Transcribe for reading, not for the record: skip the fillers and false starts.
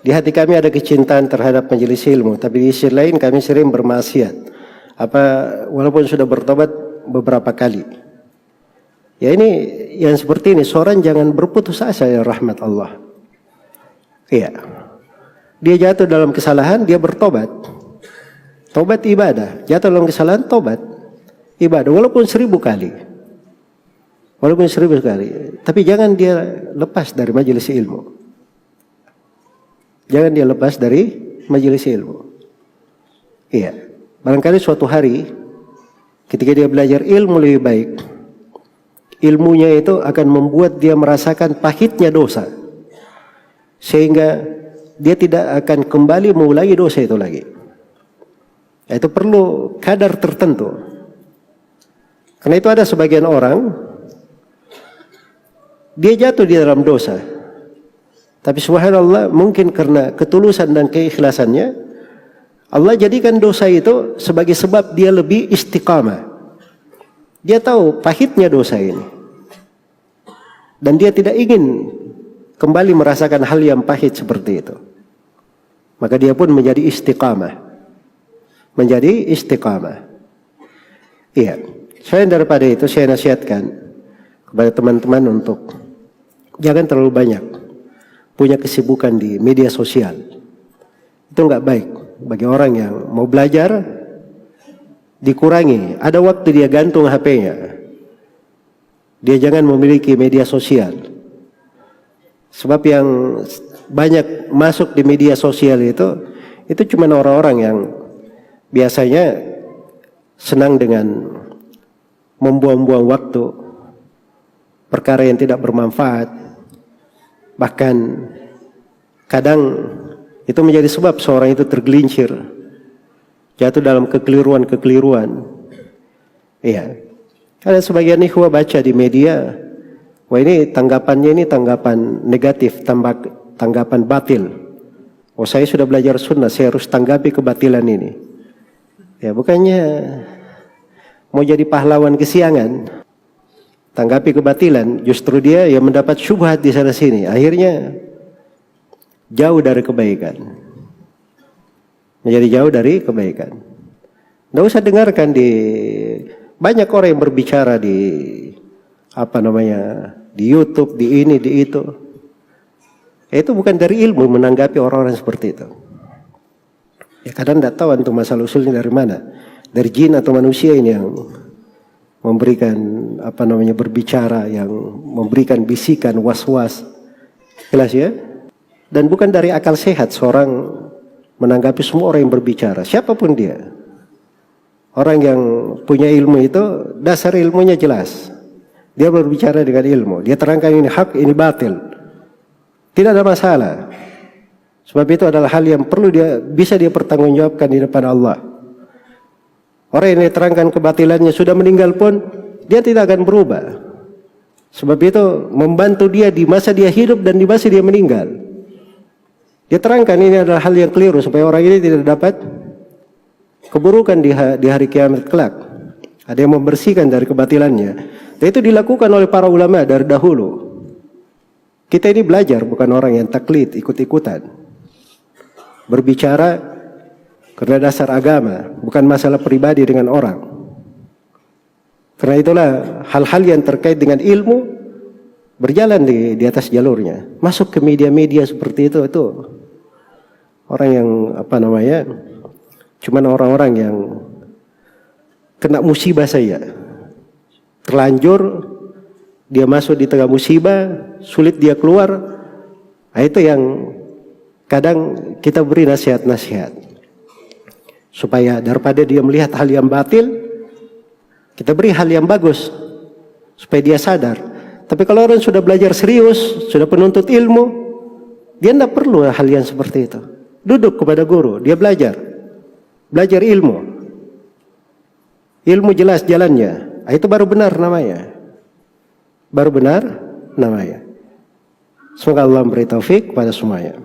Di hati kami ada kecintaan terhadap majelis ilmu, tapi di sisi lain kami sering bermaksiat. Walaupun sudah bertobat beberapa kali. Ya ini yang seperti ini, seorang jangan berputus asa ya rahmat Allah. Iya. Dia jatuh dalam kesalahan, dia bertobat. Tobat ibadah. Jatuh dalam kesalahan, tobat ibadah. Walaupun 1000 kali. Walaupun 1000 kali. Tapi jangan dia lepas dari majelis ilmu. Jangan dia lepas dari majelis ilmu. Iya. Barangkali suatu hari ketika dia belajar ilmu lebih baik, ilmunya itu akan membuat dia merasakan pahitnya dosa. Sehingga dia tidak akan kembali mengulangi dosa itu lagi. Itu perlu kadar tertentu. Karena itu ada sebagian orang, dia jatuh di dalam dosa. Tapi subhanallah, mungkin karena ketulusan dan keikhlasannya, Allah jadikan dosa itu sebagai sebab dia lebih istiqamah. Dia tahu pahitnya dosa ini. Dan dia tidak ingin kembali merasakan hal yang pahit seperti itu. Maka dia pun menjadi istiqamah. Menjadi istiqamah. Iya. Selain daripada itu, saya nasihatkan kepada teman-teman untuk jangan terlalu banyak punya kesibukan di media sosial. Itu enggak baik bagi orang yang mau belajar. Dikurangi. Ada waktu dia gantung HP-nya. Dia jangan memiliki media sosial. Sebab yang banyak masuk di media sosial itu cuma orang-orang yang biasanya senang dengan membuang-buang waktu, perkara yang tidak bermanfaat. Bahkan kadang itu menjadi sebab seorang itu tergelincir, jatuh dalam kekeliruan-kekeliruan. Iya. Ada sebagian ikhwah baca di media, wah ini tanggapannya ini tanggapan negatif, tanggapan batil. Oh saya sudah belajar sunnah, saya harus tanggapi kebatilan ini. Ya bukannya mau jadi pahlawan kesiangan, tanggapi kebatilan, justru dia yang mendapat syubhat di sana sini. Akhirnya jauh dari kebaikan. Menjadi jauh dari kebaikan. Nggak usah dengarkan di banyak orang yang berbicara di di YouTube, di ini, di itu. Itu bukan dari ilmu menanggapi orang-orang seperti itu. Ya kadang tidak tahu antum masalah usulnya dari mana. Dari jin atau manusia ini yang memberikan berbicara, yang memberikan bisikan, was-was. Jelas ya? Dan bukan dari akal sehat seorang menanggapi semua orang yang berbicara, siapapun dia. Orang yang punya ilmu itu dasar ilmunya jelas. Dia berbicara dengan ilmu. Dia terangkan ini hak, ini batil. Tidak ada masalah. Sebab itu adalah hal yang perlu bisa dia pertanggungjawabkan di depan Allah. Orang yang diterangkan kebatilannya sudah meninggal pun dia tidak akan berubah. Sebab itu membantu dia di masa dia hidup dan di masa dia meninggal. Dia terangkan ini adalah hal yang keliru supaya orang ini tidak dapat keburukan di hari kiamat kelak. Ada yang membersihkan dari kebatilannya. Dan itu dilakukan oleh para ulama dari dahulu. Kita ini belajar, bukan orang yang taklid, ikut-ikutan. Berbicara karena dasar agama, bukan masalah pribadi dengan orang. Karena itulah hal-hal yang terkait dengan ilmu berjalan di atas jalurnya. Masuk ke media-media seperti itu orang yang cuman orang-orang yang kena musibah saja. Terlanjur dia masuk di tengah musibah, sulit dia keluar. Nah, itu yang kadang kita beri nasihat-nasihat. Supaya daripada dia melihat hal yang batil, kita beri hal yang bagus. Supaya dia sadar. Tapi kalau orang sudah belajar serius, sudah penuntut ilmu, dia tidak perlu hal yang seperti itu. Duduk kepada guru, dia belajar. Belajar ilmu. Ilmu jelas jalannya. Itu baru benar namanya. Baru benar namanya. Semoga Allah memberi taufik pada semuanya.